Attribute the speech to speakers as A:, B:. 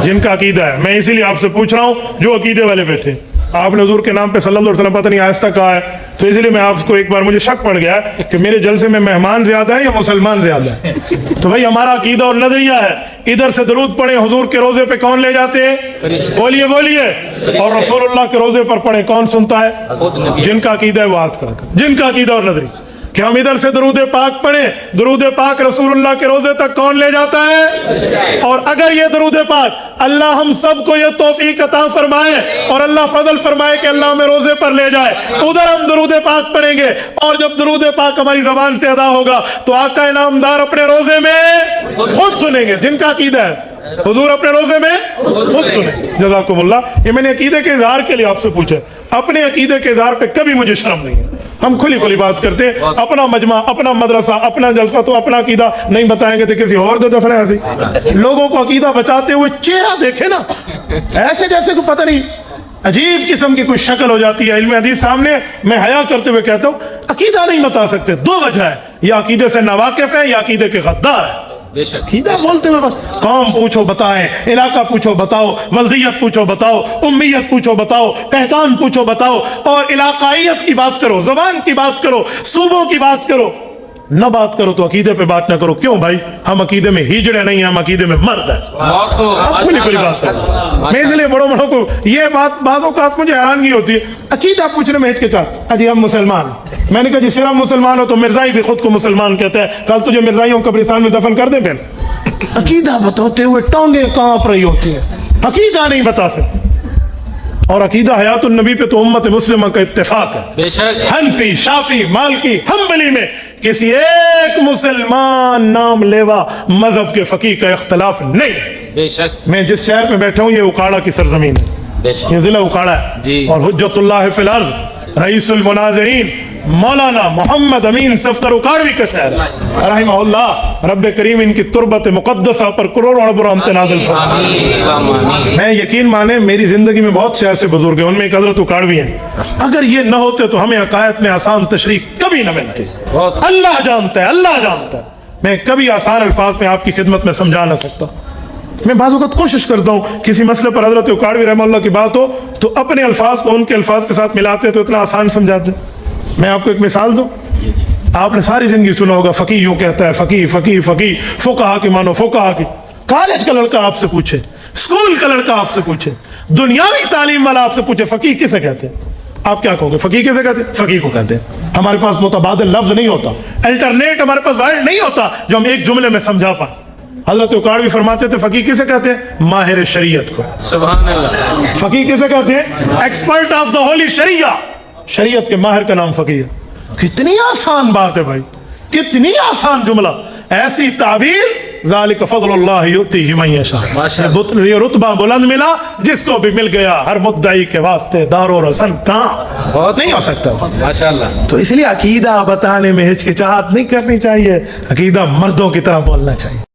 A: जिनका अकीदा है। मैं इसीलिए आपसे पूछ रहा हूँ जो अकीदे वाले बैठे, आपने हुजूर के नाम पे सल्लल्लाहु अलैहि वसल्लम पता नहीं आहिस्ता कहा है, तो इसलिए मैं आपको एक बार मुझे शक पड़ गया कि मेरे जलसे में मेहमान ज्यादा है या मुसलमान ज्यादा है। तो भाई हमारा अकीदा और नजरिया है, इधर से दरूद पढ़े हुजूर के रोजे पे कौन ले जाते हैं? बोलिए बोलिए। और रसूलुल्लाह के रोजे पर पढ़े कौन सुनता है? जिनका अकीदा है वो हाथ खड़ा कर, जिनका अकीदा और नजरिया। कि हम इधर से दरूद पाक पढ़े, दरूद पाक रसूलुल्लाह के रोजे तक कौन ले जाता है? और अगर ये दरूद पाक अल्लाह हम सबको ये तौफीक अता फरमाए और अल्लाह फजल फरमाए कि अल्लाह में रोजे पर ले जाए, उधर हम दरूद पाक पढ़ेंगे और जब दरूद पाक हमारी जबान से अदा होगा तो आका इनामदार अपने रोजे में खुद सुनेंगे। जिनका अकीदा है हुजूर अपने रोजे में खुद सुने। जज़ाकुमुल्लाह। ये मैंने अकीदे के इज़हार के लिए आपसे पूछा, अपने अकीदे के इज़हार पे कभी मुझे शर्म नहीं है। हम खुली खुली बात करते, अपना मजमा, अपना मदरसा, अपना जलसा, तो अपना अकीदा नहीं बताएंगे तो किसी और को दफना। ऐसे लोगों को अकीदा बचाते हुए चेहरा देखे ना, ऐसे जैसे को पता नहीं अजीब किस्म की कुछ शक्ल हो जाती है। इल्म हदीस सामने मैं हया करते हुए कहता हूँ अकीदा नहीं बता सकते, दो वजह है, या अकीदे से नावाकिफ है या अकीदे के गद्दार है। अकीदा बोलते हुए बस कौम पूछो बताएं, इलाका पूछो बताओ, वल्दियत पूछो बताओ, उम्मियत पूछो बताओ, पहचान पूछो बताओ, और इलाकाइयत की बात करो, जबान की बात करो, सूबों की बात करो, न बात करो तो अकीदे पे बात न करो। क्यों भाई? हम अकीदे में हिजड़े नहीं, हम अकीदे में मर्द है। खुली खुली बात करो। मैं इसलिए बड़ों बड़ों को ये बातों का मुझे हैरानगी होती है, अकीदा पूछने में हिचकिचाहट। अजी हम मुसलमान, मैंने कहा जी सिर्फ मुसलमान हो तो मिर्जाई भी खुद को मुसलमान कहता है, कल तुझे मिर्जाइयों कब्रिस्तान में दफन कर दे। फिर अकीदा बताते हुए टांगे कांप रही होती है, अकीदा नहीं बता सकते। और अकीदा हयातुन नबी पे तो उम्मत मुस्लिमा का इत्तेफाक है। बेशक हनफी, शाफी, मालकी, हम्बली में किसी एक मुसलमान नाम लेवा मजहब के फकीह का इख्तलाफ नहीं। बेशक मैं जिस शहर में बैठा हूँ ये उकाड़ा की सरजमीन है, ये जिला उकाड़ा है, और हुज्जतुल्लाह फिल अर्ज़ रईसुल मुनाज़िरीन मौलाना मोहम्मद अमीन सफ्तर उकाड़वी का शहर है रहमहुल्लाह। रब्बे करीम इनकी तुरबत मुक़द्दसा पर करोड़ों अरब रहमतें नाज़िल फरमाए। मैं यकीन माने मेरी जिंदगी में बहुत से ऐसे बुजुर्ग हैं, उनमें एक हज़रत उकाड़वी हैं, अगर ये न होते तो हमें अकायद में आसान तशरीह कभी न मिलती। अल्लाह जानता है, अल्लाह जानता है, मैं कभी आसान अल्फाज में आपकी खिदमत में समझा ना सकता। मैं बाज़ वक़्त कोशिश करता हूँ किसी मसले पर हज़रत उकाड़वी रहमतुल्लाह की बात हो तो अपने अल्फाज को उनके अल्फाज के साथ मिलाते तो इतना आसान समझाते। मैं आपको एक मिसाल दूं, आपने सारी जिंदगी सुना होगा फकीह यूं कहता है, फकीह फकीह फकीह, फुकहा की मानो फुकहा की। कॉलेज का लड़का आपसे पूछे, स्कूल का लड़का आपसे पूछे, दुनियावी तालीम वाला आपसे पूछे फकीह किसे कहते हैं, आप क्या कहोगे? फकीह किसे कहते हैं? फकीह को कहते हैं। हमारे पास मुतबादिल लफ्ज नहीं होता, अल्टरनेट हमारे पास वर्ड नहीं होता जो हम एक जुमले में समझा पाए। हज़रत उकाड़वी फरमाते थे फकीह किसे कहते हैं? माहिर शरीयत को। सुभान अल्लाह। फकीह किसे कहते हैं? एक्सपर्ट ऑफ द होली शरिया, शरीयत के माहिर का नाम फकीह है। कितनी आसान बात है भाई, कितनी आसान जुमला, ऐसी ताबीर ज़ालिक फ़ज़लुल्लाह युतीही मन यशा। ये रुतबा बुलंद मिला जिसको भी मिल गया, हर मुद्दई के वास्ते दारो रसन कहाँ नहीं हो सकता माशाअल्लाह। तो इसलिए अकीदा बताने में हिचकिचाहट नहीं करनी चाहिए, अकीदा मर्दों की तरह बोलना चाहिए।